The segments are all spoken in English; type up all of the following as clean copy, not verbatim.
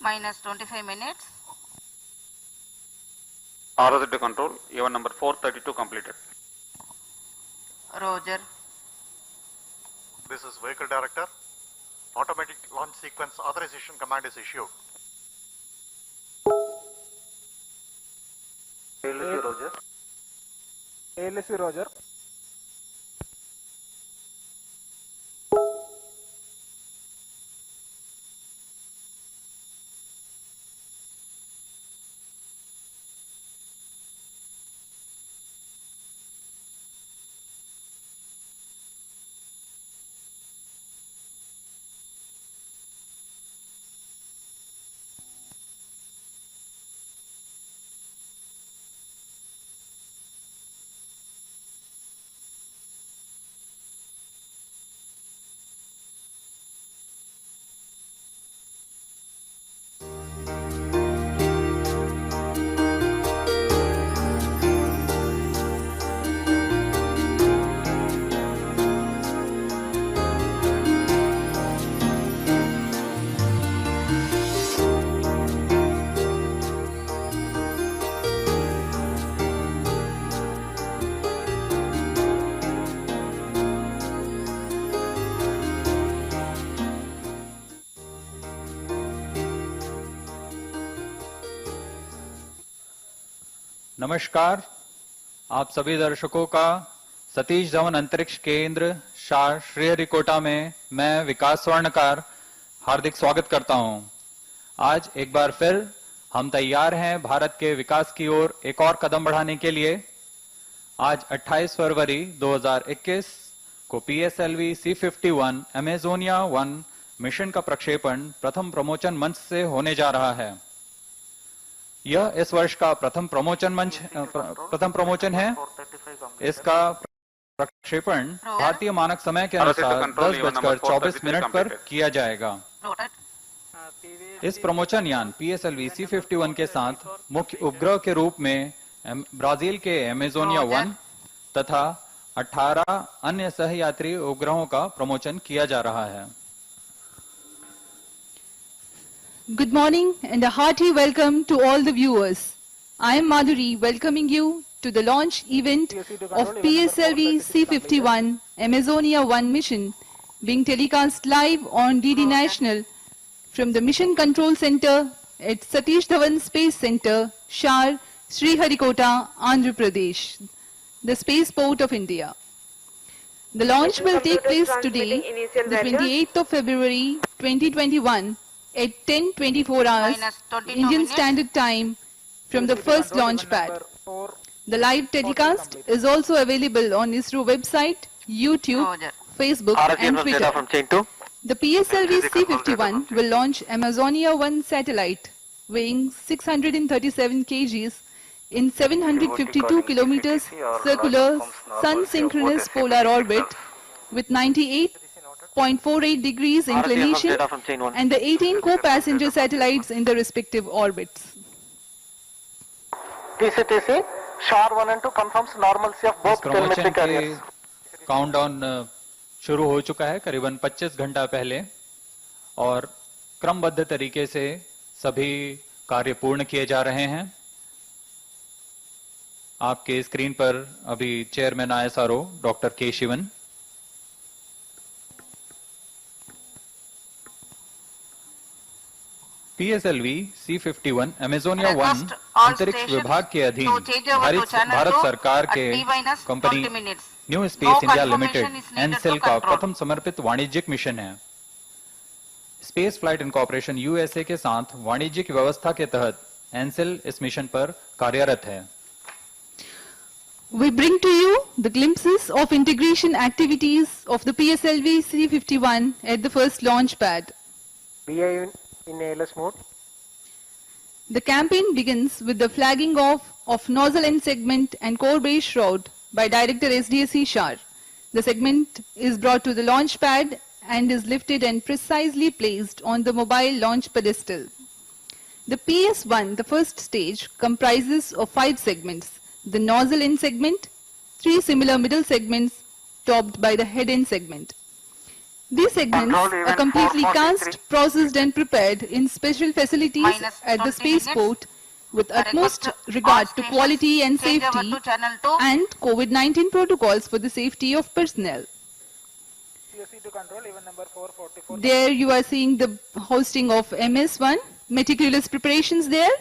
minus 25 minutes. ROZ control, event number 432 completed. Roger. This is Vehicle Director. Automatic launch sequence authorization command is issued. ALC Roger. ALC Roger. नमस्कार, आप सभी दर्शकों का सतीश धवन अंतरिक्ष केंद्र शार श्रीहरिकोटा में मैं विकास स्वर्णकार हार्दिक स्वागत करता हूं। आज एक बार फिर हम तैयार हैं भारत के विकास की ओर एक और कदम बढ़ाने के लिए। आज 28 फरवरी 2021 को PSLV C51 अमेजोनिया 1 मिशन का प्रक्षेपण प्रथम प्रमोचन मंच से होने जा रहा है। यह इस वर्ष का प्रथम प्रमोचन है। इसका प्रक्षेपण भारतीय मानक समय के अनुसार 10:24 पर किया जाएगा। इस प्रमोचन यान PSLV C51 के साथ मुख्य उपग्रह के रूप में ब्राजील के अमेजोनिया 1 तथा 18 अन्य सहयात्री उपग्रहों का प्रमोचन किया जा रहा है। Good morning and a hearty welcome to all the viewers. I am Madhuri welcoming you to the launch event of PSLV C51 Amazonia 1 mission being telecast live on DD National from the Mission Control Center at Satish Dhawan Space Center, Shar, Sriharikota, Andhra Pradesh, the spaceport of India. The launch will take place today, the 28th of February 2021 at 10:24 hours Indian Standard Time from the first launch pad. The live telecast is also available on ISRO website, YouTube, Facebook and Twitter. The PSLV C51 will launch Amazonia 1 satellite weighing 637 kgs in 752 kilometers circular sun-synchronous polar orbit with 98.48 degrees inclination and the 18 co-passenger satellites in the respective orbits. TCTC, SHAR 1 and 2 confirms normalcy of both telemetry carriers. Countdown शुरू हो चुका है करीबन 25 घंटा पहले और क्रमबद्ध तरीके से सभी कार्य पूर्ण किए जा रहे हैं। आपके स्क्रीन पर अभी चेयरमैन ISRO डॉक्टर के शिवन, PSLV C51 अमेजोनिया 1 अंतरिक्ष विभाग के अधीन भारत सरकार के company new space India limited Ncell का प्रथम समर्पित वाणिज्यिक मिशन है। स्पेस फ्लाइट इनकॉर्पोरेशन USA के साथ वाणिज्यिक व्यवस्था के तहत एनसेल इस मिशन पर कार्यरत है। We bring to you the glimpses of integration activities of the PSLV C51 at the first launch pad. BI in ALS mode. The campaign begins with the flagging off of nozzle end segment and core base shroud by Director SDSC SHAR. The segment is brought to the launch pad and is lifted and precisely placed on the mobile launch pedestal. The PS1, the first stage, comprises of 5 segments. The nozzle end segment, 3 similar middle segments topped by the head end segment. These segments Control are event completely 443. cast, processed and prepared in special facilities Minus at the 20 spaceport with I utmost request regard all to stations quality and change over safety to channel 2. and COVID-19 protocols for the safety of personnel. PSC to control event number 444. There you are seeing the hosting of MS1, meticulous preparations there.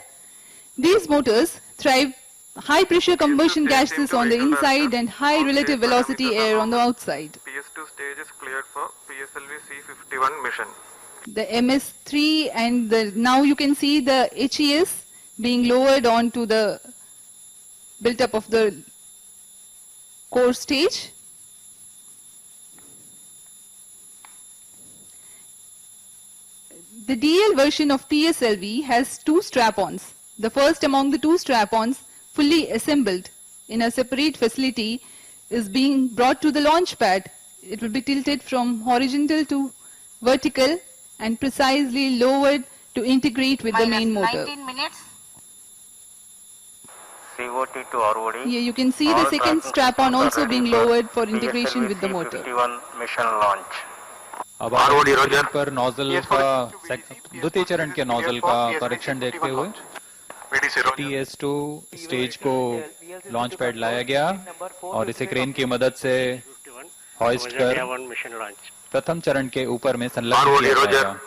These motors thrive high pressure combustion gases on the inside and high relative velocity air on the outside. PS2 stage is cleared for PSLV C51 mission. The MS3 and now you can see the HES being lowered onto the built up of the core stage. The DL version of PSLV has two strap-ons. The first among the two strap-ons, fully assembled in a separate facility, is being brought to the launch pad. It will be tilted from horizontal to vertical and precisely lowered to integrate with the main Minus motor. 19 minutes. COT to ROD. Here you can see the All second tracking strap-on systems are also ready being for lowered for PSLV integration with the motor. C51 mission launch. अब आप screen पर nozzle का द्वितीय चरण के nozzle का परीक्षण देखते हुए VDC Roger. TS2 स्टेज को लॉन्च पैड लाया गया और इसे क्रेन की मदद से हॉइस्ट कर प्रथम चरण के ऊपर में संलग्न किया जाएगा।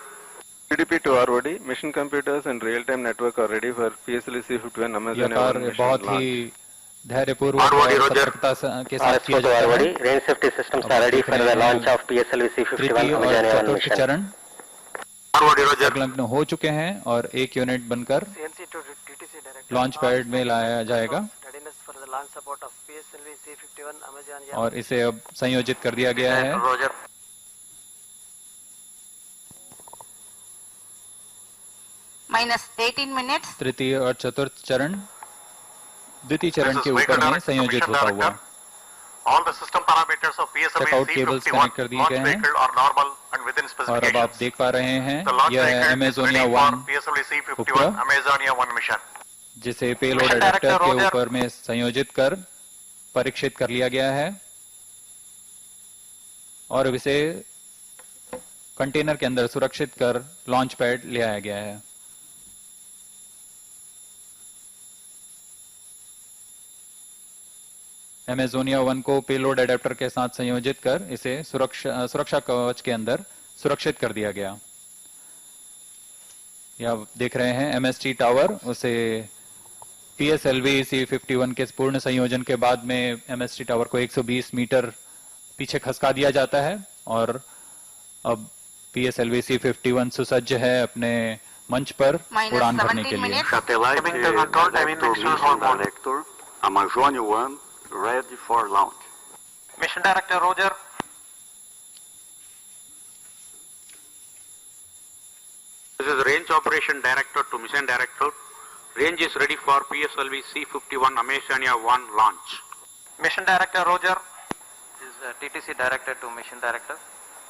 PDP to ROD, mission computers and real-time network are ready for PSLV C51 यह Amazonia 1 कार्य mission बहुत launch. ही धैर्यपूर्वक और सतर्कता के साथ किया to जाता ROD, है। range safety systems अब are ready देख for रहे the हैं launch of PSLV C51 तृतीय और Amazonia 1 चतुर्थ mission. चरण ROD Roger. संलग्न हो चुके हैं और एक यूनिट बनकर CNC to TTC director. Launch pad में लाया जाएगा Readiness for the launch support of PSLV C51 Amazonia. और इसे अब संयोजित कर दिया गया है। Roger. Minus 18 minutes. तृतीय और चतुर्थ चरण द्वितीय चरण This के is ऊपर vehicle में director, संयोजित mission होता हुआ director. All the system parameters of PSLV Checkout cables C51 connect कर दिए launch गए हैं। vehicle are normal and within और अब आप specifications. देख पा रहे हैं The launch यह है vehicle is Amazonia ready for 1 PSLV C51 उपग्रह, Amazonia 1 mission. जिसे पेलोड Mission अडेप्टर Director के Roger. ऊपर में संयोजित कर परीक्षित कर लिया गया है और इसे कंटेनर के अंदर सुरक्षित कर लॉन्च पैड ले आया गया है। अमेजोनिया 1 को पेलोड अडेप्टर के साथ संयोजित कर इसे सुरक्षा कवच के अंदर सुरक्षित कर दिया गया। यह आप देख रहे हैं एमएसटी टावर, उसे पीएसएलवी C51 के पूर्ण संयोजन के बाद में एमएसटी टावर को 120 मीटर पीछे खसका दिया जाता है और अब पीएसएलवी C51 सुसज्ज है अपने मंच पर Minus उड़ान भरने 17 के लिए। minutes. Satellite Coming to control, director, mission mission hormone. director, Amazonia 1, ready for launch. Mission Director Roger. This is Range Operation Director to Mission Director. Range is ready for PSLV C51 Amazonia 1 launch. Mission Director Roger. This is TTC Director to Mission Director.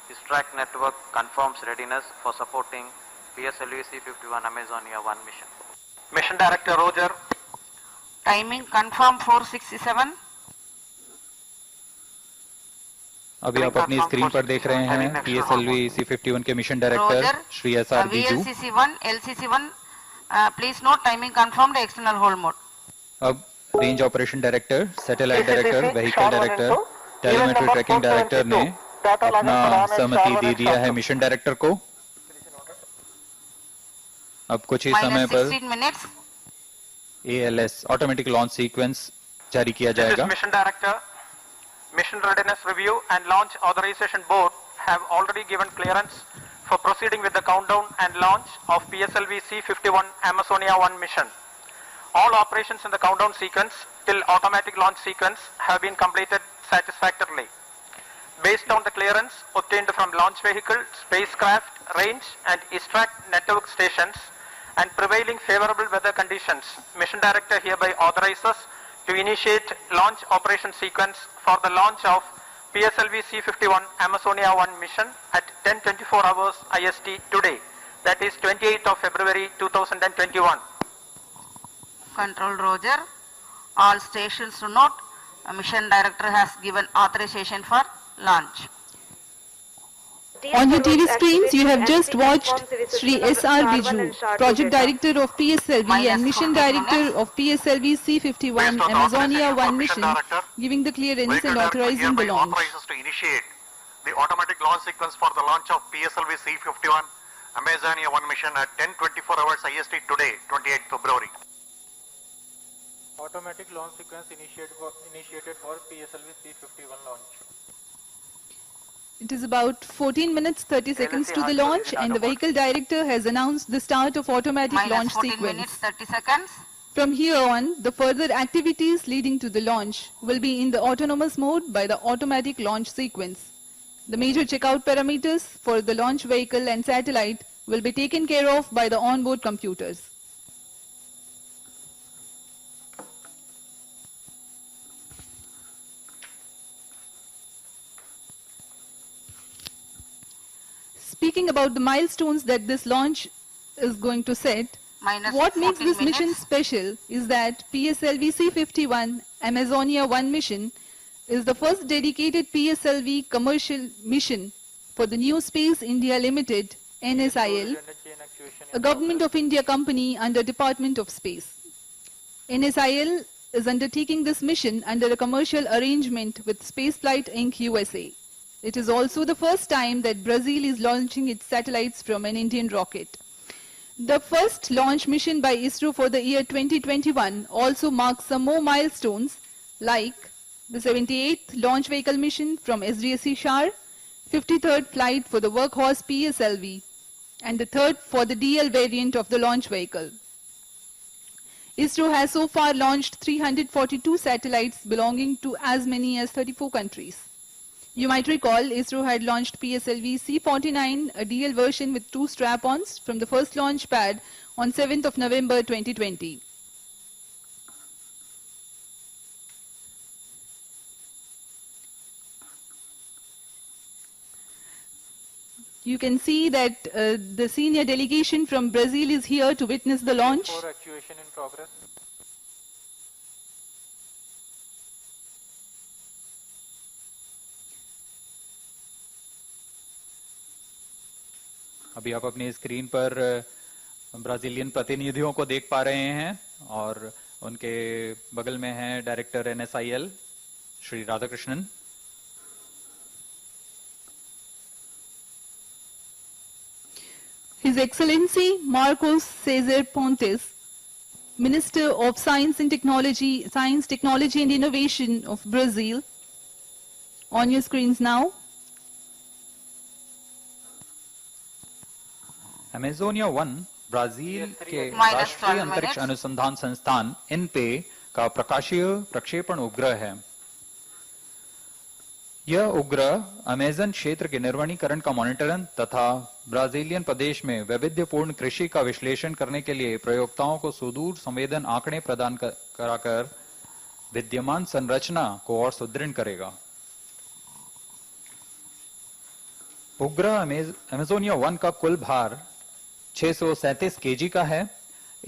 This track network confirms readiness for supporting PSLV C51 Amazonia 1 mission. Mission Director Roger. Timing confirm 467. अभी आप अपनी screen पर देख रहे हैं PSLV C51 के mission director Roger. Shri SR Biju. VLCC1, LCC1. Please note timing confirmed external hold mode. अब range operation director, satellite PCCC, director, vehicle Sean director, Lorenzo, telemetry event tracking number director ने 422, Tata अपना Lorenzo, सहमति Sean दे दिया है Lorenzo. Mission director को। अब कुछ ही समय Minus पर 16 minutes. ALS automatic launch sequence जारी किया This is जाएगा। Mission Director. Mission Readiness Review and Launch Authorization Board have already given clearance for proceeding with the countdown and launch of PSLV C51 Amazonia 1 mission. All operations in the countdown sequence till automatic launch sequence have been completed satisfactorily. Based on the clearance obtained from launch vehicle, spacecraft, range and ISTRAC network stations and prevailing favorable weather conditions, Mission Director hereby authorizes to initiate launch operation sequence for the launch of PSLV C51 Amazonia 1 mission at 10:24 hours IST today, that is 28th of February 2021. Control Roger. All stations to note, Mission Director has given authorization for launch. On your TV screens, you have just watched Sri S.R. Biju, Project Director of PSLV and Mission Director of PSLV C51 Amazonia 1 mission, giving the clearance and authorizing the launch. Authorizes to initiate the automatic launch sequence for the launch of PSLV C51 Amazonia 1 mission at 10:24 hours IST today, 28th February. Automatic launch sequence initiated for PSLV C51 launch. It is about 14 minutes 30 seconds to the launch, and the vehicle director has announced the start of automatic launch 14 sequence. minutes 30 seconds. From here on, the further activities leading to the launch will be in the autonomous mode by the automatic launch sequence. The major checkout parameters for the launch vehicle and satellite will be taken care of by the onboard computers. Speaking about the milestones that this launch is going to set, what makes this mission special is that PSLV C51 Amazonia 1 mission is the first dedicated PSLV commercial mission for the New Space India Limited, NSIL, a Government of India company under Department of Space. NSIL is undertaking this mission under a commercial arrangement with Spaceflight Inc. USA. It is also the first time that Brazil is launching its satellites from an Indian rocket. The first launch mission by ISRO for the year 2021 also marks some more milestones, like the 78th launch vehicle mission from SDSC SHAR, 53rd flight for the workhorse PSLV, and the third for the DL variant of the launch vehicle. ISRO has so far launched 342 satellites belonging to as many as 34 countries. You might recall ISRO had launched PSLV C49, a DL version with 2 strap-ons, from the first launch pad on 7th of November 2020. You can see that the senior delegation from Brazil is here to witness the launch. Actuation in progress. अभी आप अपनी screen पर Brazilian प्रतिनिधियों को देख पा रहे हैं और उनके बगल में है director NSIL Shri Radhakrishnan. His Excellency Marcos Cesar Pontes, Minister of Science, Technology and Innovation of Brazil. On your screens now. Amazonia 1 Brazil के राष्ट्रीय अंतरिक्ष अनुसंधान संस्थान INPE का प्रकाशीय प्रक्षेपण उपग्रह है. यह उपग्रह अमेजन क्षेत्र के निर्वणीकरण का मॉनिटरिंग तथा ब्राजीलियन प्रदेश में वैविध्यपूर्ण कृषि का विश्लेषण करने के लिए प्रयोक्ताओं को सुदूर संवेदन आंकड़े प्रदान कराकर विद्यमान संरचना को और सुदृढ़ करेगा. उपग्रह अमेजोनिया 1 का कुल भार 637 केजी का है.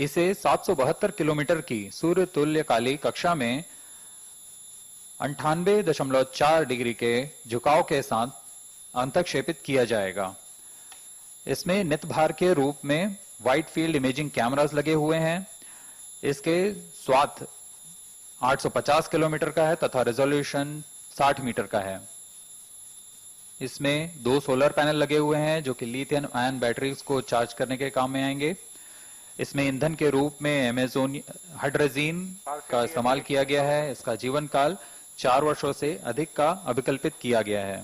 इसे 772 किलोमीटर की सूर्य तुल्यकाली कक्षा में 98.4 डिग्री के झुकाव के साथ अंतक्षेपित किया जाएगा. इसमें नित भार के रूप में वाइड फील्ड इमेजिंग कैमरास लगे हुए हैं. इसके स्वात 850 किलोमीटर का है तथा रेजोल्यूशन 60 मीटर का है. इसमें 2 सोलर पैनल लगे हुए हैं जो कि लिथियम आयन बैटरीज को चार्ज करने के काम में आएंगे. इसमें ईंधन के रूप में हाइड्रोजन का इस्तेमाल किया गया है. इसका जीवन काल 4 वर्षों से अधिक का अभिकल्पित किया गया है.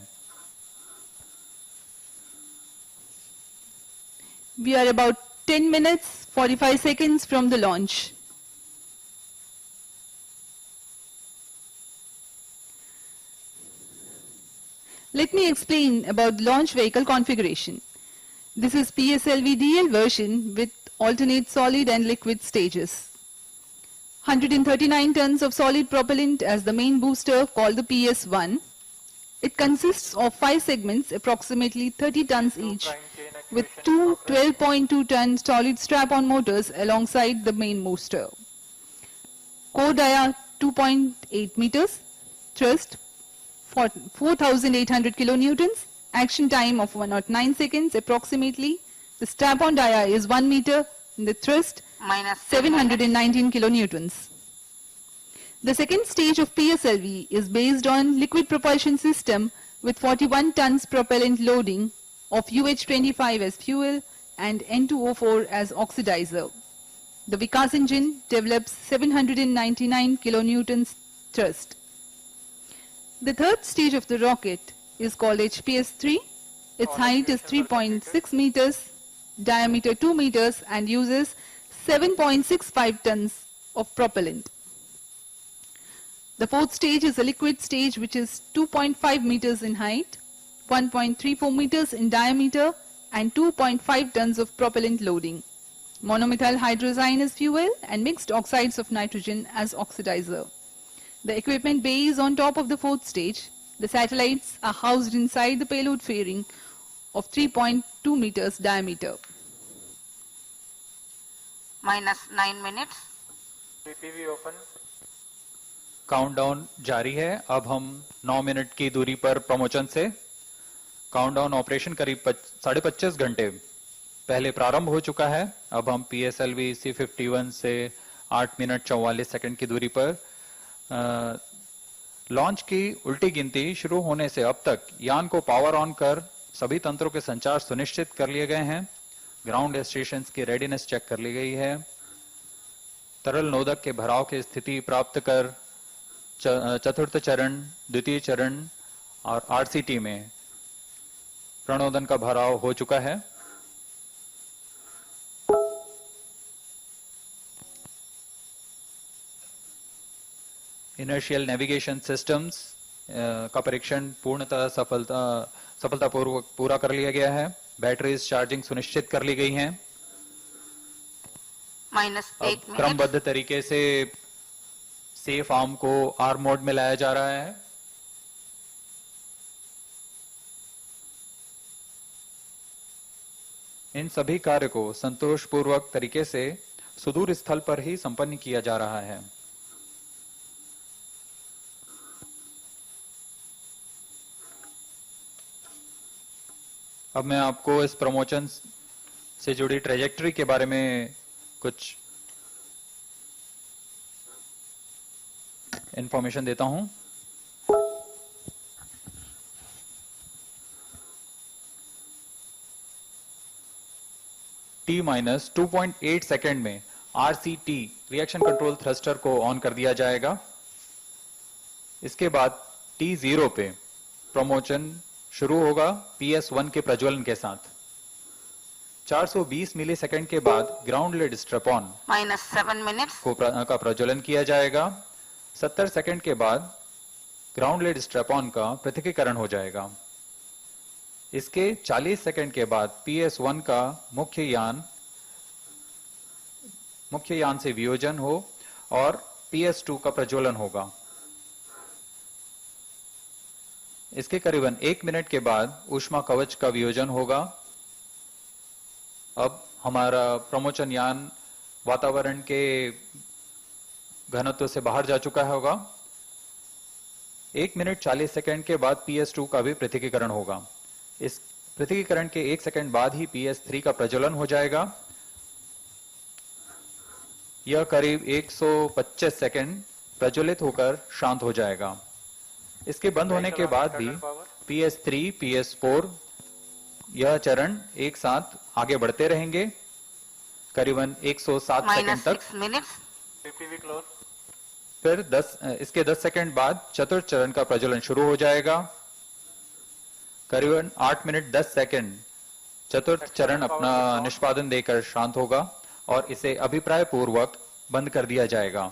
We are about 10 minutes 45 seconds from the launch. Let me explain about the launch vehicle configuration. This is PSLV DL version with alternate solid and liquid stages. 139 tons of solid propellant as the main booster called the PS1. It consists of 5 segments approximately 30 tons each with 2 12.2 ton solid strap-on motors alongside the main booster. Core dia 2.8 meters, thrust 4,800 kilonewtons, action time of 109 seconds approximately. The strap-on dia is 1 meter and the thrust minus 719 kilonewtons. The second stage of PSLV is based on liquid propulsion system with 41 tons propellant loading of UH-25 as fuel and N2O4 as oxidizer. The Vikas engine develops 799 kilonewtons thrust. The third stage of the rocket is called HPS-3. Its height is 3.6 meters, diameter 2 meters and uses 7.65 tons of propellant. The fourth stage is a liquid stage which is 2.5 meters in height, 1.34 meters in diameter and 2.5 tons of propellant loading. Monomethyl hydrazine as fuel and mixed oxides of nitrogen as oxidizer. The equipment bay is on top of the fourth stage. The satellites are housed inside the payload fairing of 3.2 meters diameter. minus 9 minutes. PPV open. Countdown जारी है। अब हम 9 minute की दूरी पर प्रमोचन से countdown operation करीब 25 घंटे पहले प्रारंभ हो चुका है। अब हम PSLV C51 से 8 मिनट 44 सेकंड की दूरी पर लॉन्च की उल्टी गिनती शुरू होने से अब तक यान को पावर ऑन कर सभी तंत्रों के संचार सुनिश्चित कर लिए गए हैं। ग्राउंड स्टेशंस की रेडीनेस चेक कर ली गई है। तरल नोदक के भराव की स्थिति प्राप्त कर चतुर्थ चरण, द्वितीय चरण और RCT में प्रणोदन का भराव हो चुका है। इनर्शियल नेविगेशन सिस्टम्स का परीक्षण पूर्णतः सफलतापूर्वक पूरा कर लिया गया है। बैटरीज चार्जिंग सुनिश्चित कर ली गई हैं। minus 8 minutes. क्रमबद्ध तरीके से सेफ आर्म को आर्म मोड में लाया जा रहा है। इन सभी कार्य को संतोषपूर्वक तरीके से सुदूर स्थल पर ही संपन्न किया जा रहा है। अब मैं आपको इस प्रमोशन से जुड़ी ट्रेजेक्टरी के बारे में कुछ इंफॉर्मेशन देता हूं। T-2.8 सेकेंड में RCT रिएक्शन कंट्रोल थ्रस्टर को ऑन कर दिया जाएगा। इसके बाद T0 पे प्रमोशन शुरू होगा PS1 के प्रज्वलन के साथ। 420 मिलीसेकंड के बाद ground led strap on minus 7 minutes. का प्रज्वलन किया जाएगा। 70 सेकंड के बाद ग्राउंड लेड स्ट्रैप-ऑन का पृथक्कीकरण हो जाएगा। इसके 40 सेकंड के बाद PS1 का मुख्य यान से वियोजन हो और PS2 का प्रज्वलन होगा। इसके करीबन 1 मिनट के बाद ऊष्मा कवच का वियोजन होगा। अब हमारा प्रमोचन यान वातावरण के घनत्व से बाहर जा चुका होगा। 1 मिनट 40 सेकंड के बाद PS2 का भी पृथक्कीकरण होगा। इस पृथक्कीकरण के 1 सेकंड बाद ही PS3 का प्रज्वलन हो जाएगा। यह करीब 125 सेकंड प्रज्वलित होकर शांत हो जाएगा। इसके बंद होने के बाद भी PS3, PS4 यह चरण एक साथ आगे बढ़ते रहेंगे करीबन 107 सेकंड तक। फिर इसके 10 सेकंड बाद चतुर्थ चरण का प्रज्वलन शुरू हो जाएगा। करीबन 8 मिनट 10 सेकंड चतुर्थ चरण अपना निष्पादन देकर शांत होगा और इसे अभिप्राय पूर्वक बंद कर दिया जाएगा।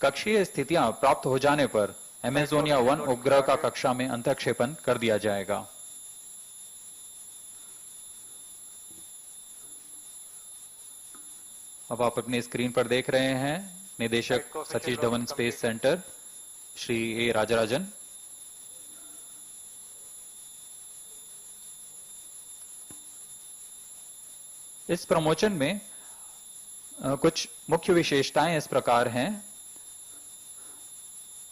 कक्षीय स्थितियां प्राप्त हो जाने पर एमेजोनिया 1 उपग्रह का कक्षा में अंतःक्षेपण कर दिया जाएगा। अब आप अपनी स्क्रीन पर देख रहे हैं निदेशक सतीश धवन स्पेस सेंटर श्री ए राजराजन। इस प्रमोशन में कुछ मुख्य विशेषताएं इस प्रकार हैं।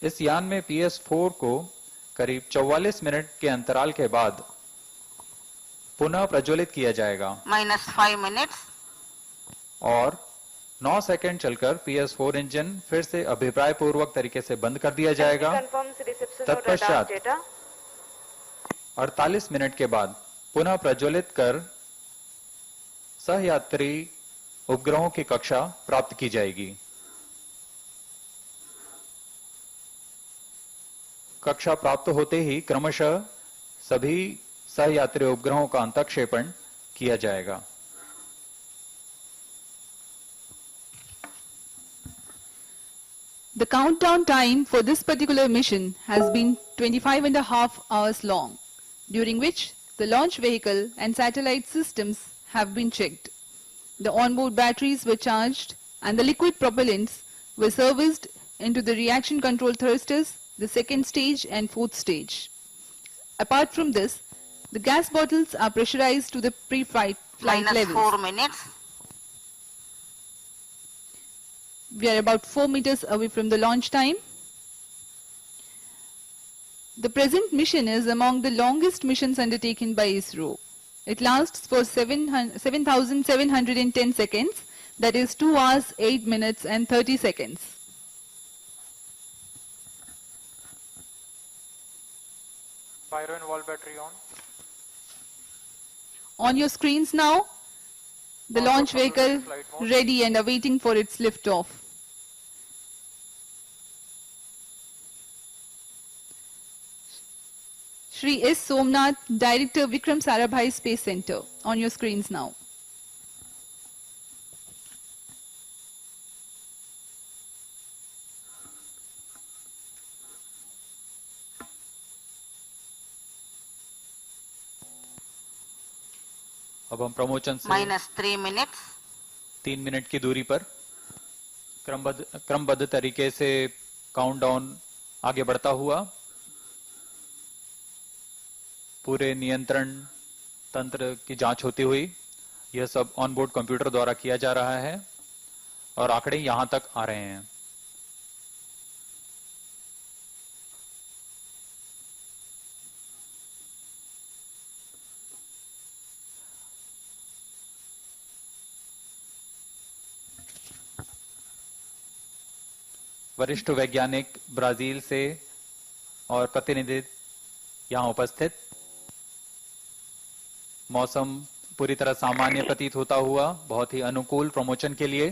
इस यान में PS4 को करीब 44 मिनट के अंतराल के बाद पुनः प्रज्वलित किया जाएगा -5 minutes. और 9 सेकंड चलकर PS4 इंजन फिर से अभिप्राय पूर्वक तरीके से बंद कर दिया जाएगा। तत्पश्चात 48 मिनट के बाद पुनः प्रज्वलित कर सहयात्री उपग्रहों की कक्षा प्राप्त की जाएगी। कक्षा प्राप्त होते ही क्रमशः सभी सहयात्री उपग्रहों का अंतःक्षेपण किया जाएगा। The countdown time for this particular mission has been 25.5 hours long, during which the launch vehicle and satellite systems have been checked. The onboard batteries were charged and the liquid propellants were serviced into the reaction control thrusters, the second stage and fourth stage. Apart from this, the gas bottles are pressurized to the pre-flight levels. -4 minutes. We are about 4 meters away from the launch time. The present mission is among the longest missions undertaken by ISRO. It lasts for 7,710 seconds, that is 2 hours, 8 minutes and 30 seconds. Pyro and wall battery on. On your screens now, the launch vehicle ready and awaiting for its liftoff. Shri S. Somnath, Director Vikram Sarabhai Space Center, on your screens now. अब हम promotion से -3 minutes. 3 minute की दूरी पर क्रमबद्ध तरीके से countdown आगे बढ़ता हुआ पूरे नियंत्रण तंत्र की जांच होती हुई यह सब ऑनबोर्ड कंप्यूटर द्वारा किया जा रहा है और आंकड़े यहां तक आ रहे हैं। वरिष्ठ वैज्ञानिक ब्राजील से और प्रतिनिधि यहां उपस्थित। मौसम पूरी तरह सामान्य प्रतीत होता हुआ बहुत ही अनुकूल प्रमोशन के लिए।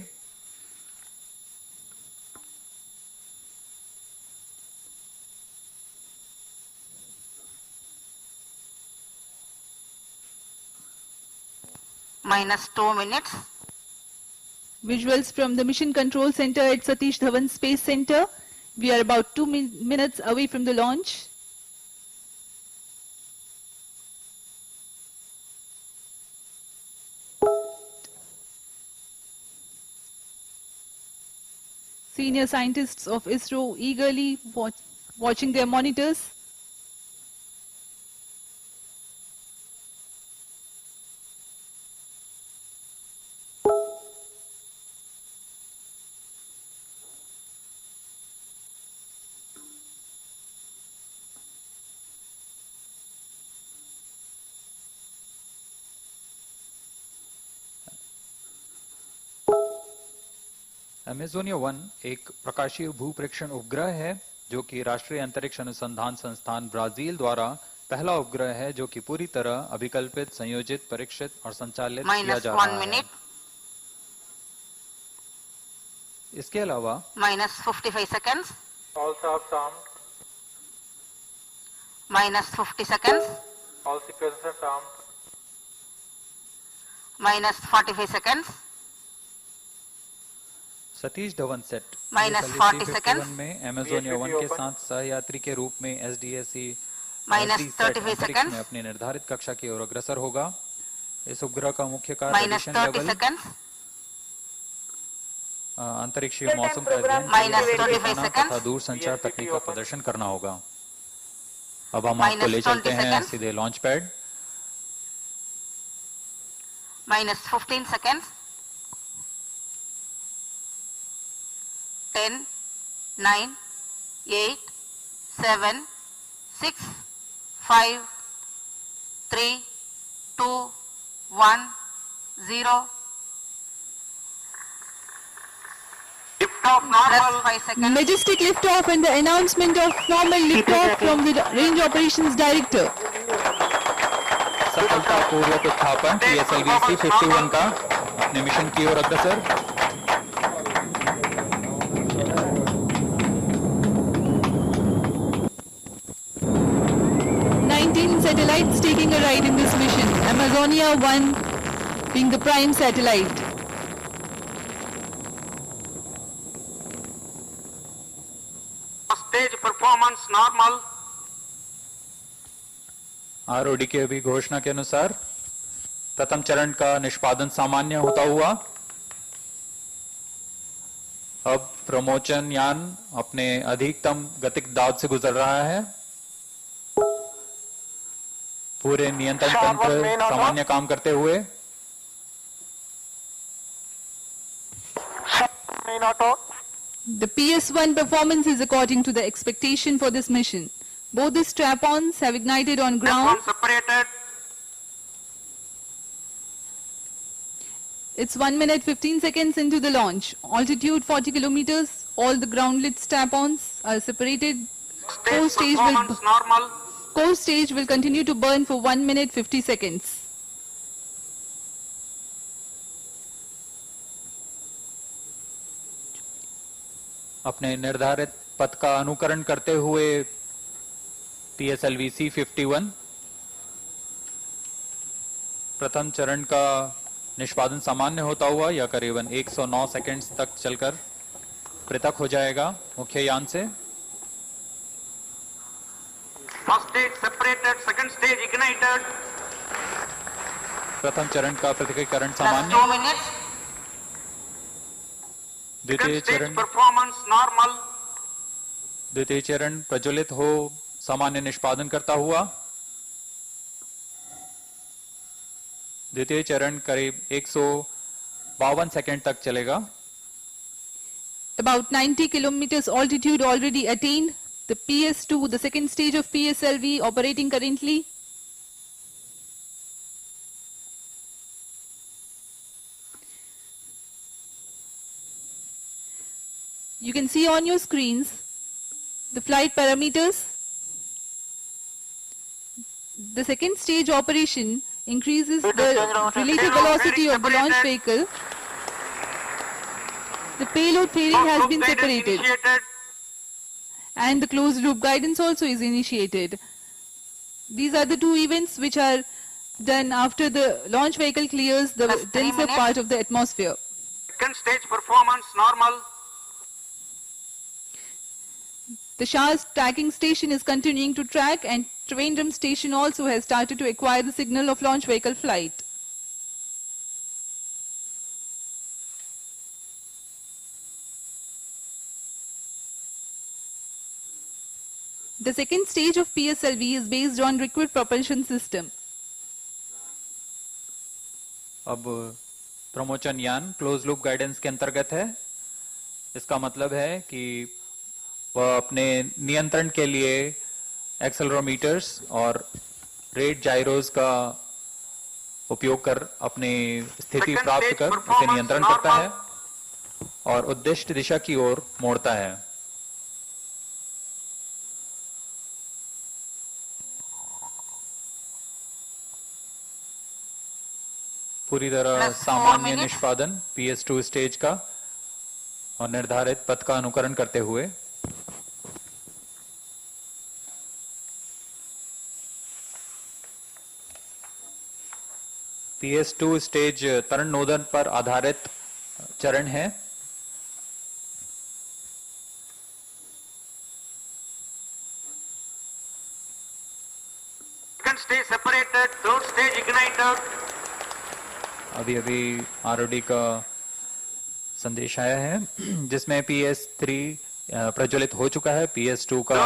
-2 minutes. Visuals from the Mission Control Center at Satish Dhawan Space Center. We are about 2 minutes away from the launch. Senior scientists of ISRO eagerly watching their monitors. Amazonia 1 एक प्रकाशीय भूप्रेक्षण उपग्रह है जो कि राष्ट्रीय अंतरिक्ष अनुसंधान संस्थान ब्राजील द्वारा पहला उपग्रह है जो कि पूरी तरह अभिकल्पित, संयोजित, परीक्षित और संचालित किया जा रहा है। इसके अलावा -55 seconds. All shafts armed. -50 seconds. All sequencers armed. -45 seconds. Satish Dhawan set -40 seconds. में अमेजोनिया 1 के साथ सहयात्री के रूप में SDSC -35 seconds. में अपनी निर्धारित कक्षा की ओर अग्रसर होगा। इस उपग्रह का मुख्य कार्य -30 seconds. अंतरिक्षीय मौसम का अध्ययन तथा दूर संचार तकनीक का प्रदर्शन करना होगा। अब हम आपको ले चलते हैं सीधे launch pad. -15 seconds. 10, 9, 8, 7, 6, 5, 3, 2, 1, 0. Lift-off normal. 5 seconds. Majestic liftoff and the announcement of normal liftoff from the Range Operations Director. सफलतापूर्वक उत्थापन PSLV C51 का अपने मिशन की ओर अग्रसर। Satellites taking a ride in this mission. Amazonia 1 being the prime satellite. Stage performance normal. ROD की अभी घोषणा के अनुसार प्रथम चरण का निष्पादन सामान्य होता हुआ अब प्रमोचन यान अपने अधिकतम गतिक दाब से गुजर रहा है। पूरे नियंत्रण तंत्र सामान्य काम करते हुए The PS1 performance is according to the expectation for this mission. Both the strap-ons have ignited on ground. Separated. It's 1 minute 15 seconds into the launch. Altitude 40 kilometers. All the groundlit strap-ons are separated. Core stage will continue to burn for 1 minute 50 seconds. अपने निर्धारित पथ का अनुकरण करते हुए PSLV C51 प्रथम चरण का निष्पादन सामान्य होता हुआ यह करीबन 109 सेकंड्स तक चलकर पृथक हो जाएगा मुख्य यान से। First stage separated, second stage ignited. प्रथम चरण का पृथकीकरण सामान्य। 2 minutes. द्वितीय चरण परफॉर्मेंस नॉर्मल। द्वितीय चरण प्रज्वलित हो सामान्य निष्पादन करता हुआ। द्वितीय चरण करीब 152 सेकंड तक चलेगा। About 90 kilometers altitude already attained. The PS2, the second stage of PSLV, operating currently. You can see on your screens the flight parameters. The second stage operation increases the relative velocity of the launch vehicle. The payload fairing has been separated. And the closed loop guidance also is initiated. These are the two events which are done after the launch vehicle clears the denser part of the atmosphere. Second stage performance normal. The Shah's tracking station is continuing to track, and Trivandrum station also has started to acquire the signal of launch vehicle flight. The second stage of PSLV is based on liquid propulsion system. अब प्रमोचन यान close loop guidance के अंतर्गत है। इसका मतलब है कि वह अपने नियंत्रण के लिए एक्सेलरोमीटर्स और रेट जायरोस का उपयोग कर अपनी स्थिति प्राप्त कर उसे नियंत्रण करता है और उद्दिष्ट दिशा की ओर मोड़ता है। पूरी तरह सामान्य निष्पादन PS2 स्टेज का और निर्धारित पथ का अनुकरण करते हुए। PS2 स्टेज तरण नोदन पर आधारित चरण है। Second stage separated, third stage ignited. अभी अभी ROD का संदेश आया है जिसमें PS3 प्रज्वलित हो चुका है। PS2 का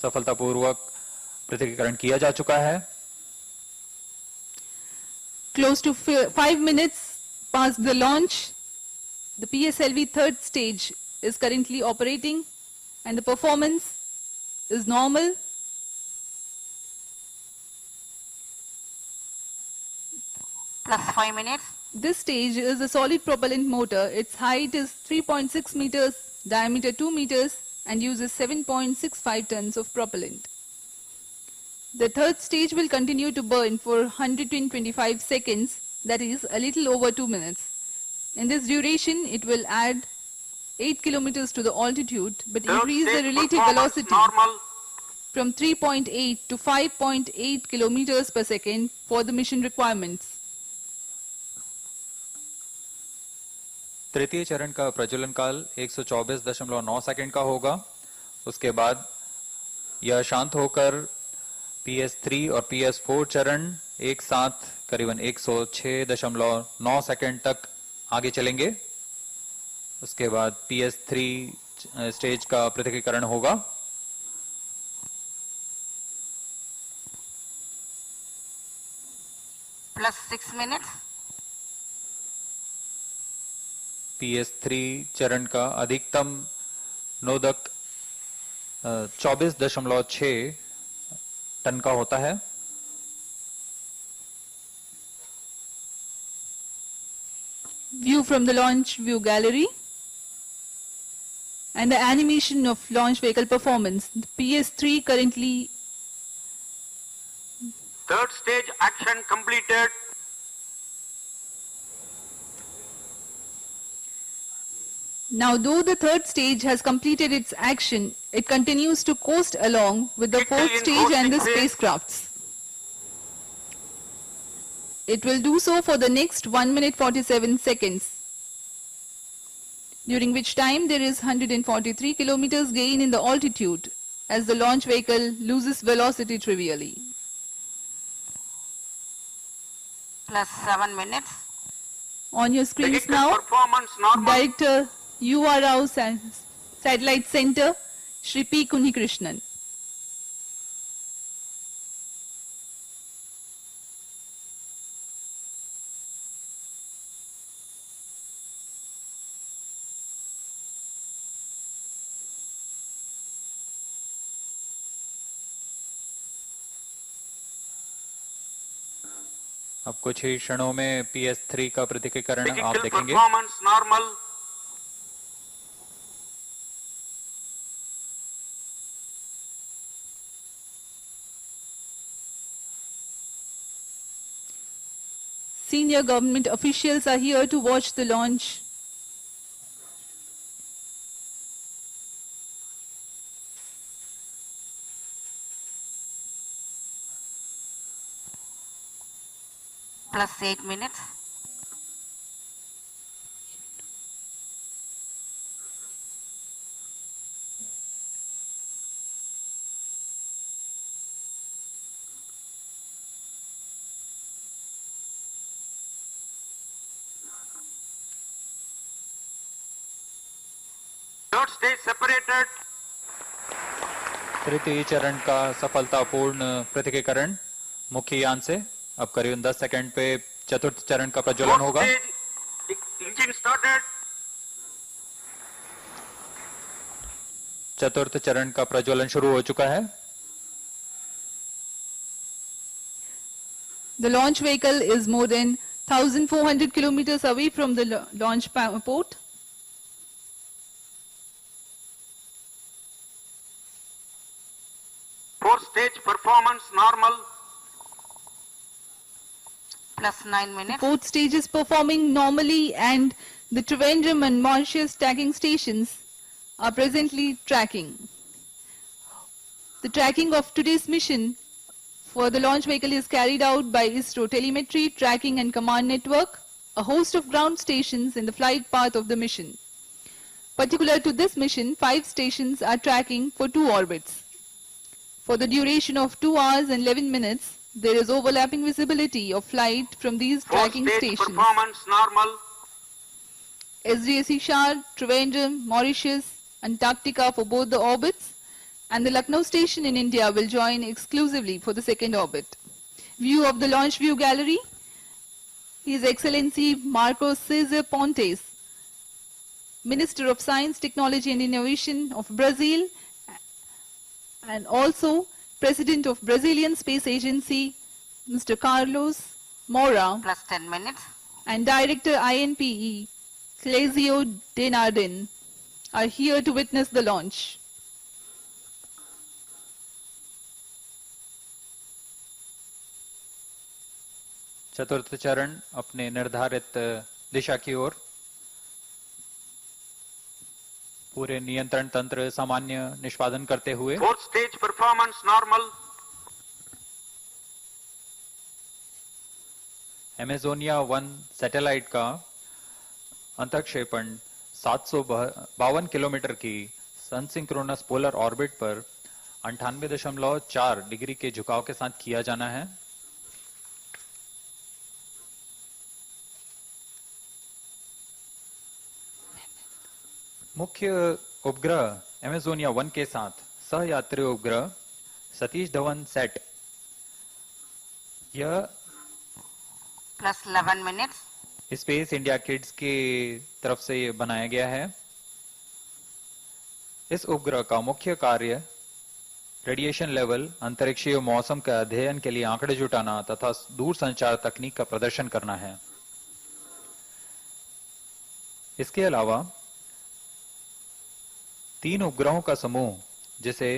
सफलतापूर्वक पृथकीकरण किया जा चुका है। Close to 5 minutes past the launch, the PSLV third stage is currently operating and the performance is normal. Plus 5 minutes. This stage is a solid propellant motor. Its height is 3.6 meters, diameter 2 meters and uses 7.65 tons of propellant. The third stage will continue to burn for 125 seconds, that is a little over 2 minutes. In this duration, it will add 8 kilometers to the altitude but increase the relative velocity from 3.8 to 5.8 kilometers per second for the mission requirements. तृतीय चरण का प्रज्वलन काल 124.9 second का होगा। उसके बाद यह शांत होकर PS3 और PS4 चरण एक साथ करीबन 106.9 सेकंड तक आगे चलेंगे। उसके बाद PS3 स्टेज का पृथकीकरण होगा। Plus 6 minutes. PS3 चरण का अधिकतम नोदक 24.6 टन का होता है। View from the launch view gallery and the animation of launch vehicle performance. The PS3 currently Third stage action completed. Now, though the third stage has completed its action, it continues to coast along with the fourth stage and the spacecrafts. It will do so for the next 1 minute 47 seconds, during which time there is 143 kilometers gain in the altitude as the launch vehicle loses velocity trivially. Plus 7 minutes. On your screens Vehicle now, performance normal. Director UR Rao Satellite Center, Shri P. Kunhikrishnan. अब कुछ ही क्षणों में PS3 का पृथकीकरण आप Vehicle देखेंगे। performance normal. Senior government officials are here to watch the launch. Plus 8 minutes. Third stage separated. तृतीय चरण का सफलतापूर्ण पृथकीकरण मुख्य यान से। अब करीबन 10 सेकंड पे चतुर्थ चरण का प्रज्वलन होगा। Fourth stage engine started. चतुर्थ चरण का प्रज्वलन शुरू हो चुका है। The launch vehicle is more than 1,400 kilometers away from the launch port. Fourth stage performance normal. Plus 9 minutes. Fourth stage is performing normally and the Trivandrum and Mauritius tracking stations are presently tracking. The tracking of today's mission for the launch vehicle is carried out by ISRO Telemetry, Tracking and Command Network, a host of ground stations in the flight path of the mission. Particular to this mission, 5 stations are tracking for 2 orbits. For the duration of 2 hours and 11 minutes, there is overlapping visibility of flight from these Fourth tracking stage stations. performance normal. SDSC Shar, Trivandrum, Mauritius, Antarctica for both the orbits, and the Lucknow station in India will join exclusively for the second orbit. View of the launch view gallery. His Excellency Marcos Cesar Pontes, Minister of Science, Technology and Innovation of Brazil, and also President of Brazilian Space Agency, Mr. Carlos Moura, Plus 10 minutes. and Director INPE, Clésio Denarden, are here to witness the launch. चतुर्थ चरण अपने निर्धारित दिशा की ओर। पूरे नियंत्रण तंत्र सामान्य निष्पादन करते हुए। Fourth stage performance normal. Amazonia 1 satellite का अंतक्षेपण 752 किलोमीटर की सनसिंक्रोनस पोलर ऑर्बिट पर 98.4 डिग्री के झुकाव के साथ किया जाना है। मुख्य उपग्रह एमेजोनिया 1 के साथ सहयात्री उपग्रह सतीश धवन सेट, यह Plus 11 minutes. Space India kids की तरफ से ये बनाया गया है। इस उपग्रह का मुख्य कार्य रेडिएशन लेवल, अंतरिक्षीय मौसम के अध्ययन के लिए आंकड़े जुटाना तथा दूर संचार तकनीक का प्रदर्शन करना है। इसके अलावा 3 उपग्रहों का समूह, जिसे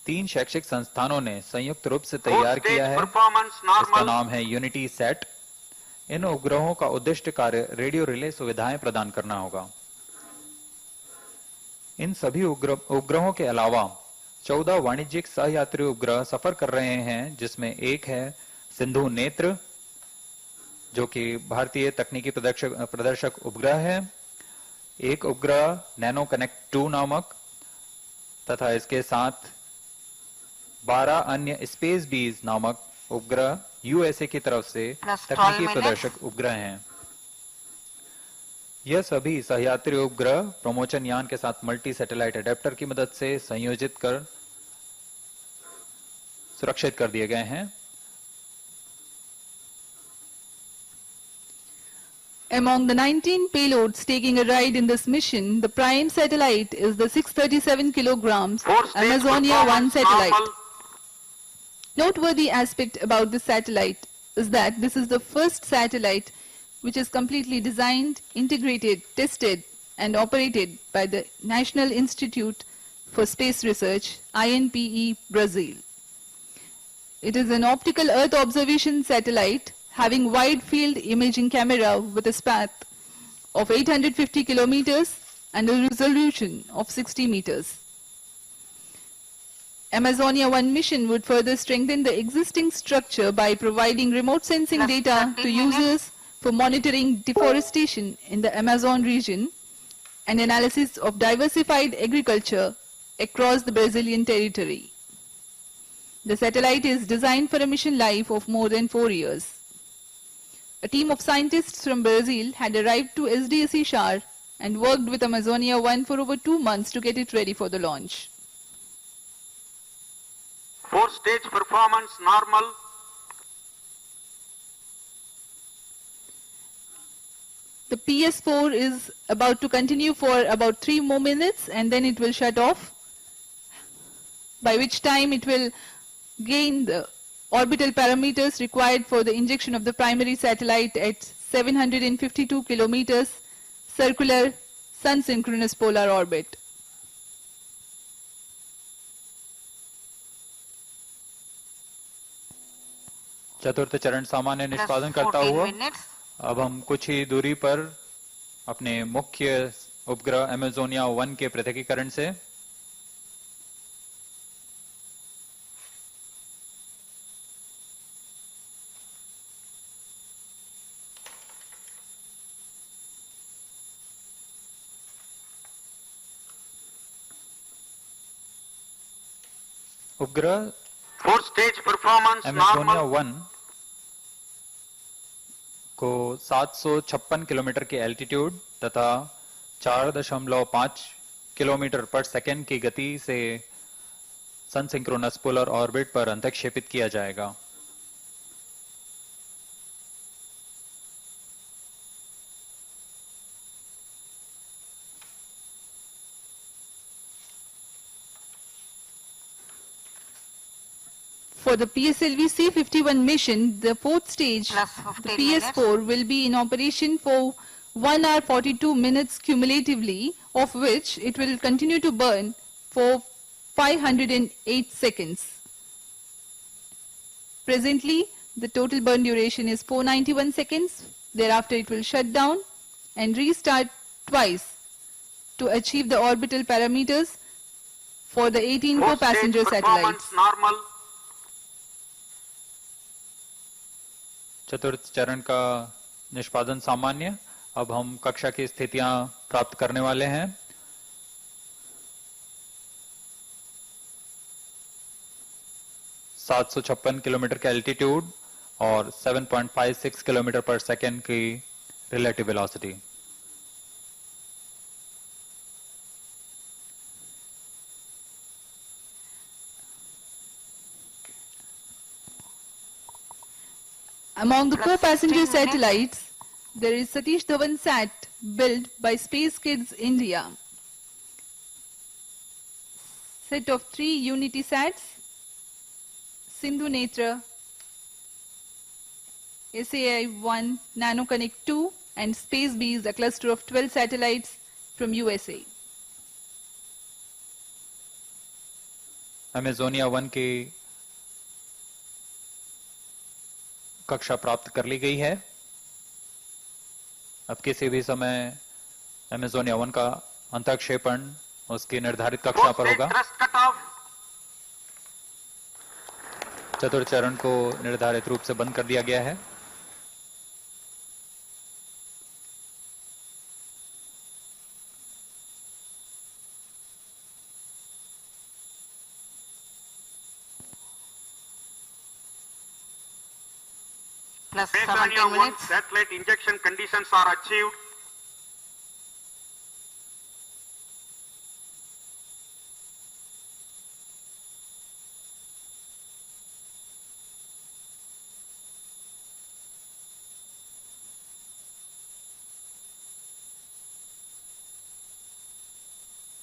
3 शैक्षिक संस्थानों ने संयुक्त रूप से तैयार किया है, इसका नाम है यूनिटी सेट। इन उपग्रहों का उद्दिष्ट कार्य रेडियो रिले सुविधाएं प्रदान करना होगा। इन सभी उपग्रहों के अलावा 14 वाणिज्यिक सहयात्री उपग्रह सफर कर रहे हैं, जिसमें एक है सिंधु नेत्र, जो कि भारतीय तकनीकी प्रदर्शक उपग्रह है। एक उपग्रह नैनो कनेक्ट 2 नामक, तथा इसके साथ 12 अन्य स्पेस बीज नामक उपग्रह यूएसए की तरफ से तकनीकी प्रदर्शक उपग्रह हैं। यह सभी सहयात्री उपग्रह प्रमोचन यान के साथ मल्टी सैटेलाइट अडेप्टर की मदद से संयोजित कर सुरक्षित कर दिए गए हैं। Among the 19 payloads taking a ride in this mission, the prime satellite is the 637 kilograms Amazonia 1 satellite. Noteworthy aspect about this satellite is that this is the first satellite which is completely designed, integrated, tested and operated by the National Institute for Space Research, INPE, Brazil. It is an optical Earth observation satellite having wide field imaging camera with a span of 850 kilometers and a resolution of 60 meters. Amazonia 1 mission would further strengthen the existing structure by providing remote sensing data to users for monitoring deforestation in the Amazon region and analysis of diversified agriculture across the Brazilian territory. The satellite is designed for a mission life of more than 4 years. A team of scientists from Brazil had arrived to SDSC Shar and worked with Amazonia 1 for over 2 months to get it ready for the launch. 4th stage performance normal. The PS4 is about to continue for about 3 more minutes and then it will shut off, by which time it will gain the orbital parameters required for the injection of the primary satellite at 752 kilometers circular sun-synchronous polar orbit. चतुर्थ चरण सामान्य निष्पादन करता हुआ अब हम कुछ ही दूरी पर अपने मुख्य उपग्रह एमेजोनिया 1 के पृथकीकरण से उपग्रह 4th stage performance Amazonia normal. 1 को 756 किलोमीटर की एल्टीट्यूड तथा 4.5 किलोमीटर पर सेकेंड की गति से सन सिंक्रोनस पोलर ऑर्बिट पर अंतक्षेपित किया जाएगा। For the PSLV C51 mission, the fourth stage, Plus the 15 minutes. PS4, will be in operation for 1 hour 42 minutes cumulatively, of which it will continue to burn for 508 seconds. Presently, the total burn duration is 491 seconds. Thereafter, it will shut down and restart twice to achieve the orbital parameters for the 18 Fourth co-passenger stage satellites. performance normal. चतुर्थ चरण का निष्पादन सामान्य। अब हम कक्षा की स्थितियां प्राप्त करने वाले हैं। (756 किलोमीटर का एल्टीट्यूड और 7.56 किलोमीटर पर सेकेंड की relative velocity. Among the Plus co-passenger 15 minutes. satellites, there is Satish Dhawan Sat built by Space Kids India. Set of 3 Unity Sats, Sindhu Netra, SAI-1 NanoConnect 2 and Space Bees, a cluster of 12 satellites from USA. Amazonia 1 की कक्षा प्राप्त कर ली गई है। अब किसी भी समय अमेजोनिया 1 का अंतःक्षेपण उसकी निर्धारित कक्षा Fourth पर stage होगा। thrust cutoff. चतुर्थ चरण को निर्धारित रूप से बंद कर दिया गया है। Plus Mesonia 17 1 minutes. satellite injection conditions are achieved.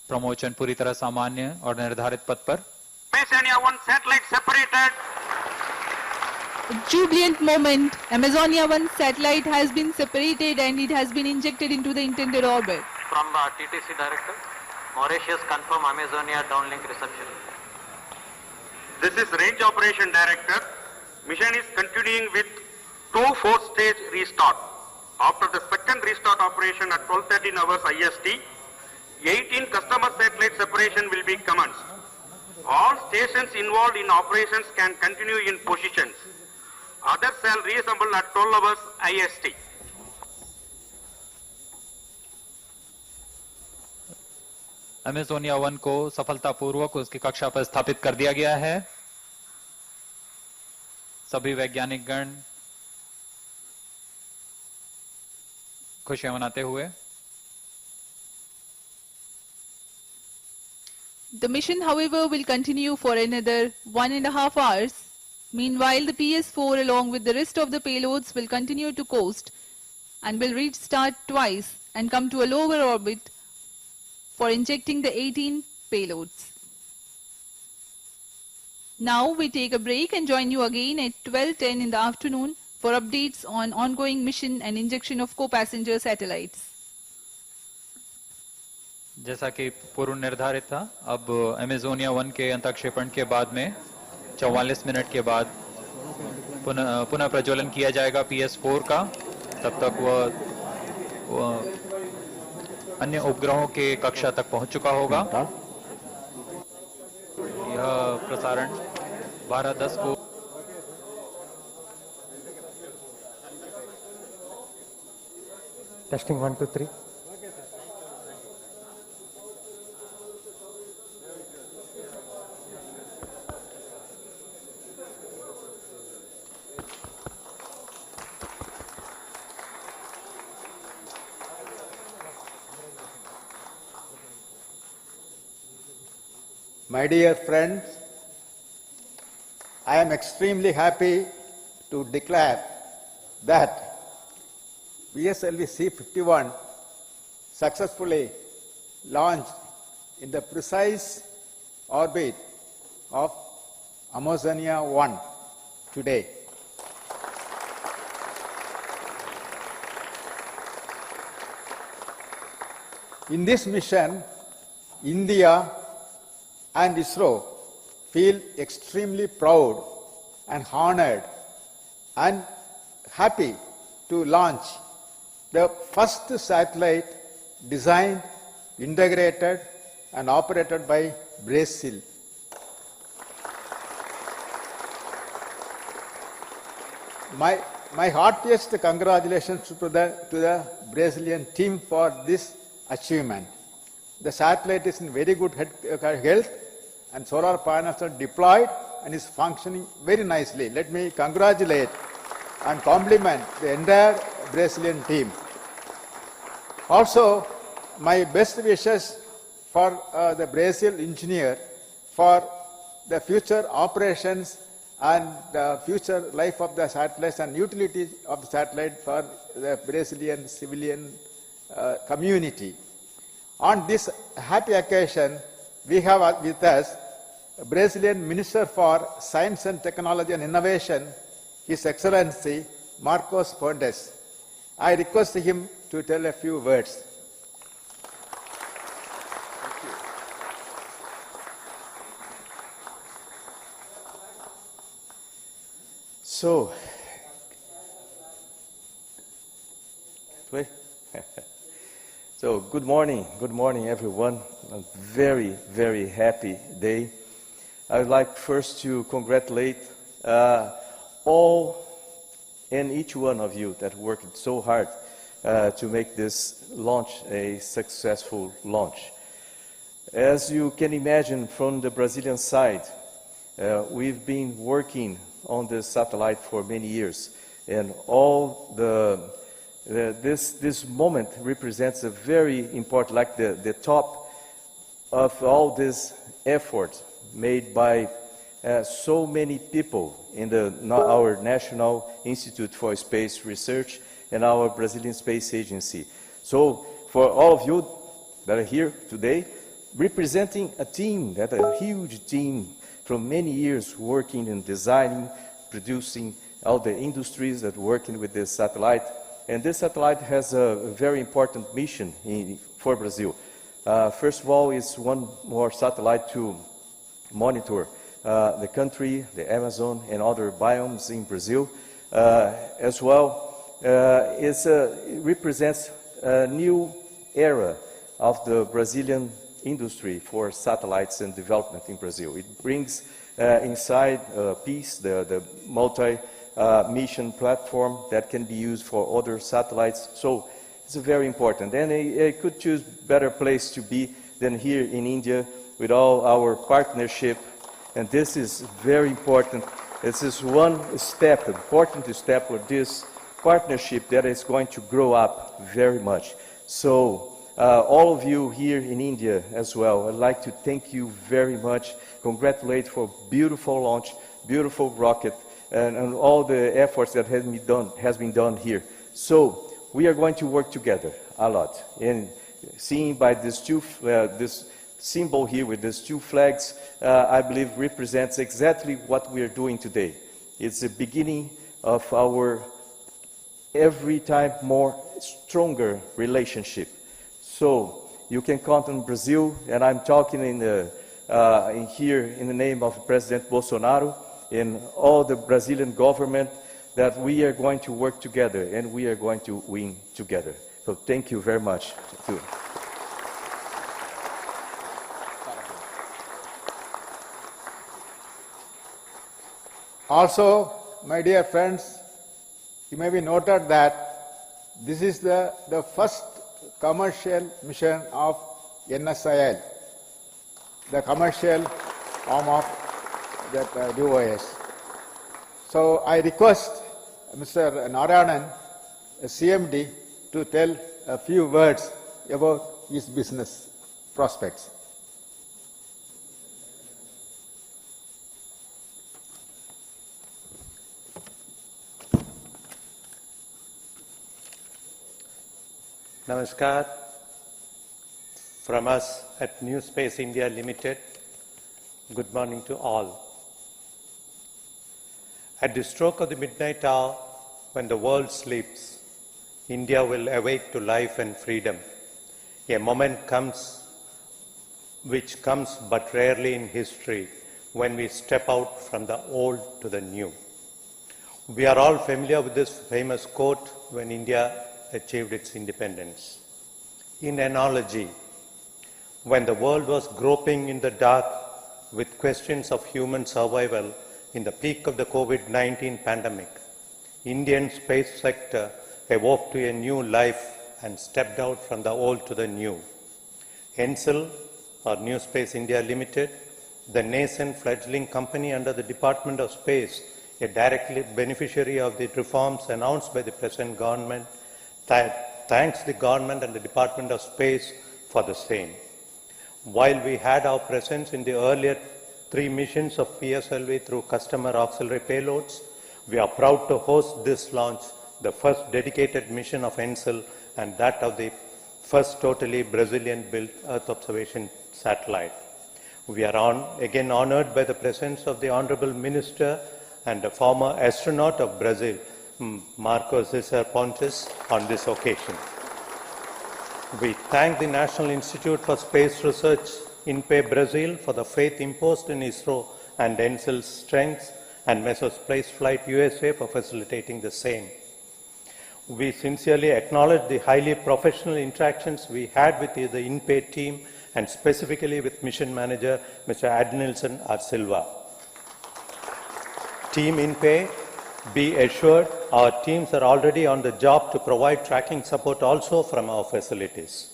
Promotion पूरी तरह सामान्य और निर्धारित पथ पर। Mesonia 1 satellite separated. A jubilant moment, Amazonia 1 satellite has been separated and it has been injected into the intended orbit. From TTC Director, Mauritius confirm Amazonia downlink reception. This is Range Operation Director. Mission is continuing with 2 4-stage restart. After the second restart operation at 12:13 hours IST, 18 customer satellite separation will be commenced. All stations involved in operations can continue in positions. Others shall reassemble at 12 hours IST. Amazonia 1 को सफलतापूर्वक उसकी कक्षा पर स्थापित कर दिया गया है। सभी वैज्ञानिक गण खुशियां मनाते हुए। The mission, however, will continue for another 1.5 hours. Meanwhile, the PS4 along with the rest of the payloads will continue to coast and will restart twice and come to a lower orbit for injecting the 18 payloads. Now we take a break and join you again at 12:10 in the afternoon for updates on ongoing mission and injection of co-passenger satellites. जैसा कि पूर्व निर्धारित था, अब Amazonia 1 के अंतःक्षेपण के बाद में 44 मिनट के बाद पुनः प्रज्वलन किया जाएगा PS4 का। तब तक वह अन्य उपग्रहों के कक्षा तक पहुंच चुका होगा। यह प्रसारण 12:10 को testing 1 2 3 My dear friends, I am extremely happy to declare that PSLV C51 successfully launched in the precise orbit of Amazonia 1 today. In this mission, India and ISRO feel extremely proud and honored and happy to launch the first satellite designed, integrated and operated by Brazil. My heartiest congratulations to the Brazilian team for this achievement. The satellite is in very good health and solar panels are deployed and is functioning very nicely. Let me congratulate and compliment the entire Brazilian team. Also, my best wishes for the Brazil engineer for the future operations and the future life of the satellites and utility of the satellite for the Brazilian civilian community. On this happy occasion, we have with us Brazilian Minister for Science and Technology and Innovation, His Excellency Marcos Pontes. I request him to tell a few words. So good morning everyone. A very, very happy day. I would like first to congratulate all and each one of you that worked so hard to make this launch a successful launch. As you can imagine from the Brazilian side, we've been working on this satellite for many years, and all this moment represents a very important, like the top of all this effort made by so many people in our National Institute for Space Research and our Brazilian Space Agency. So for all of you that are here today, representing a team, a huge team from many years working and designing, producing all the industries that are working with this satellite. And this satellite has a very important mission for Brazil. First of all, it's one more satellite to monitor the country, the Amazon and other biomes in Brazil. As well, it represents a new era of the Brazilian industry for satellites and development in Brazil. It brings inside PEACE, the multi-mission platform that can be used for other satellites. So it's very important. And I could choose better place to be than here in India with all our partnership. And this is very important. This is one step, important step for this partnership that is going to grow up very much. So all of you here in India as well, I'd like to thank you very much, congratulate for beautiful launch, beautiful rocket, and all the efforts that has been done here. So we are going to work together a lot. And seeing by this this symbol here with these two flags, I believe represents exactly what we are doing today. It's the beginning of our every time more stronger relationship. So you can count on Brazil, and I'm talking here in the name of President Bolsonaro and all the Brazilian government, that we are going to work together and we are going to win together. So thank you very much. Also, my dear friends, you may be noted that this is the first commercial mission of NSIL, the commercial arm of that DOS. So I request Mr. Narayanan, CMD, to tell a few words about his business prospects. Namaskar. From us at New Space India Limited, good morning to all. At the stroke of the midnight hour, when the world sleeps, India will awake to life and freedom. A moment comes which comes but rarely in history when we step out from the old to the new. We are all familiar with this famous quote when India achieved its independence. In analogy, when the world was groping in the dark with questions of human survival in the peak of the COVID-19 pandemic, Indian space sector awoke to a new life and stepped out from the old to the new. ENSIL, or New Space India Limited, the nascent fledgling company under the Department of Space, a directly beneficiary of the reforms announced by the present government, thanks the government and the Department of Space for the same. While we had our presence in the earlier 3 missions of PSLV through customer auxiliary payloads, we are proud to host this launch, the first dedicated mission of ENSIL and that of the first totally Brazilian-built Earth observation satellite. We are again honored by the presence of the Honorable Minister and a former astronaut of Brazil, Marco Cesar Pontes, on this occasion. We thank the National Institute for Space Research, INPE Brazil, for the faith imposed in ISRO and ENSIL's strengths, and Mesos Spaceflight USA for facilitating the same. We sincerely acknowledge the highly professional interactions we had with the INPE team and specifically with Mission Manager Mr. Adnilson R. Silva. Team INPE, be assured our teams are already on the job to provide tracking support also from our facilities.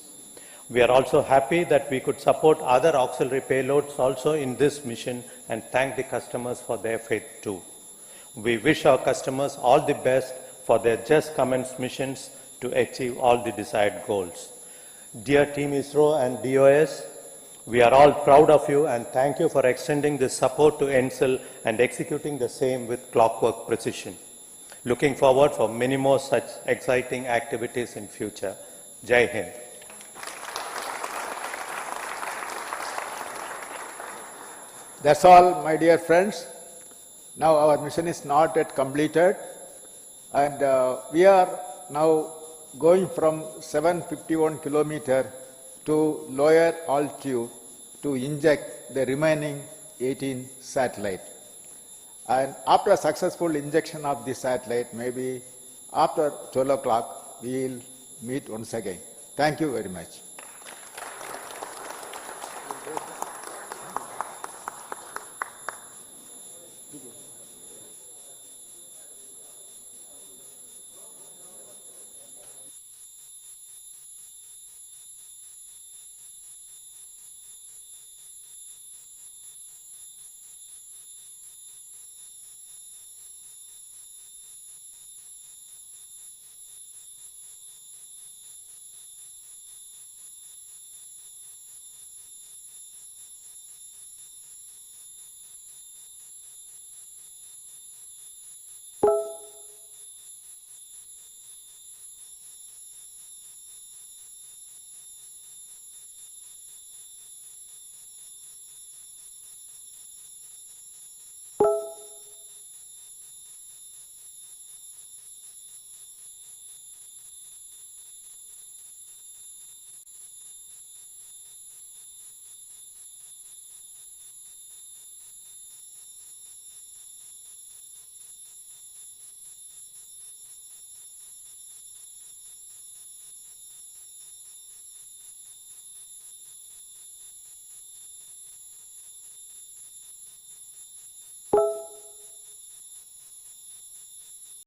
We are also happy that we could support other auxiliary payloads also in this mission and thank the customers for their faith too. We wish our customers all the best for their just commenced missions to achieve all the desired goals. Dear Team ISRO and DOS, we are all proud of you and thank you for extending this support to ENSIL and executing the same with clockwork precision. Looking forward for many more such exciting activities in future. Jai Hind. That's all, my dear friends. Now our mission is not yet completed, and we are now going from 751 kilometer to lower altitude to inject the remaining 18 satellite. And after successful injection of the satellite, maybe after 12 o'clock, we will meet once again. Thank you very much.